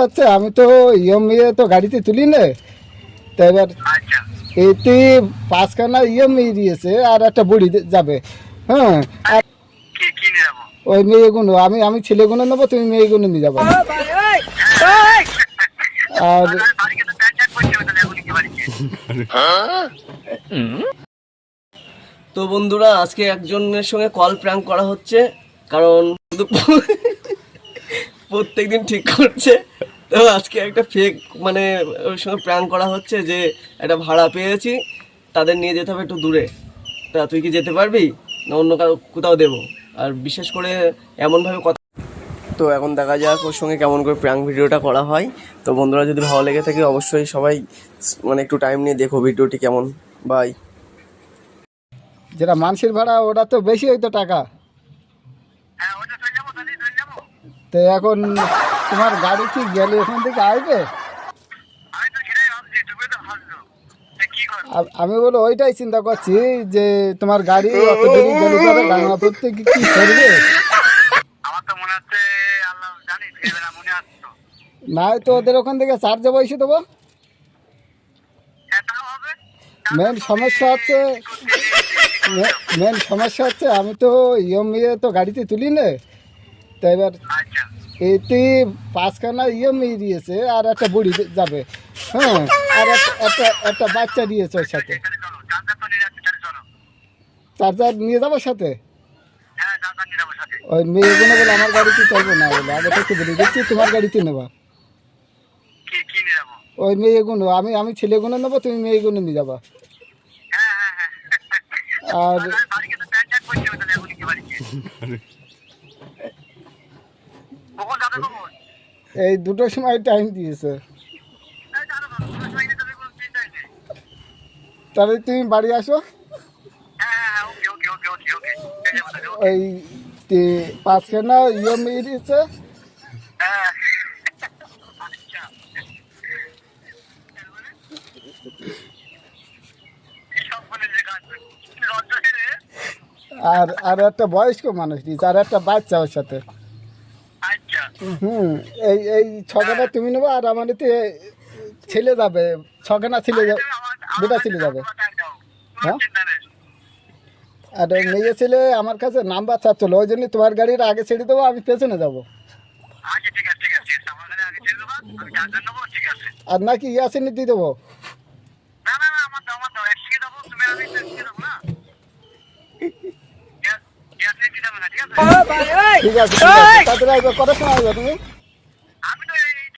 হচ্ছে আমি তো ইএমআই তো গাড়িতে তুলি না, তো এবার এতে 5খানা ইএমআই দিয়েছে আর একটা বুড়ি যাবে। হ্যাঁ, আর ওই মেয়েগুলো আমি আমি ছেলেগুলো নেবো, তুমি মেয়েগুলো নিয়ে যাবো। আর তো বন্ধুরা, আজকে একজনের সঙ্গে কল প্র্যাঙ্ক করা হচ্ছে, কারণ শুধু প্রত্যেকদিন ঠিক করছে। তো আজকে একটা ফেক মানে ওর সঙ্গে প্র্যাঙ্ক করা হচ্ছে যে একটা ভাড়া পেয়েছি, তাদের নিয়ে যেতে হবে একটু দূরে। তা তুই কি যেতে পারবি না অন্য কোথাও দেবো? আর বিশেষ করে এমনভাবে কথা। তো এখন দেখা যাক ওর সঙ্গে কেমন করে প্র্যাঙ্ক ভিডিওটা করা হয়। তো বন্ধুরা, যদি ভালো লেগে থাকে অবশ্যই সবাই মানে একটু টাইম নিয়ে দেখো ভিডিওটি কেমন। বাই। যেটা মানুষের ভাড়া ওটা তো বেশি হইতো টাকা। তো এখন তোমার গাড়ি কি গেলে এখান থেকে আসবে? আমি বলো ওইটাই চিন্তা করছি যে তোমার গাড়ি অত দেরি গেলে পরে গাঙ্গাপুরতে কি করবে? নাই তো ওদের ওখান থেকে চার্জে বসে দেবো। মেন সমস্যা হচ্ছে আমি তো ইএমআই তো গাড়িতে তুলি না, তো এবার এতে 5খানা ইএমআই দিয়েছে আর একটা বুড়ি যাবে। হ্যাঁ, আর একটা বাচ্চা দিয়েছে ওর সাথে। চার্জার নিয়ে যাবো সাথে। ওই মেয়েগুলো বলে আমার গাড়িতে চাইবো না, বলে আগে থেকে বলে দিচ্ছি তোমার গাড়িতে নেবা। ওই মেয়েগুলো আমি আমি ছেলেগুলো নেবো, তুমি মেয়েগুলো নিয়ে যাবা। আর এই 2টোর সময় টাইম দিয়েছে, তাহলে তুমি বাড়ি আসো। ওই 5খানা ইএমআই দিয়েছে। আর আর একটা বয়স্ক মানুষ দিয়েছে আর একটা বাচ্চা ওর সাথে। এই এই 6খানা তুমি নেবো আর আমার এতে ছেলে যাবে, 6খানা ছেলে যাবে, 2টা ছেলে যাবে। হ্যাঁ, আর ওই মেয়ে ছেলে আমার কাছে নাম্বার চাচ্ছিল, ওই জন্য তোমার গাড়ির আগে ছেড়ে দেবো, আমি পেছনে যাবো। আর নাকি ইয়াসিনি দিয়ে দেবো? ঠিক আছে, তাড়াতাড়ি আসবে। কটার সময় আসবে তুমি?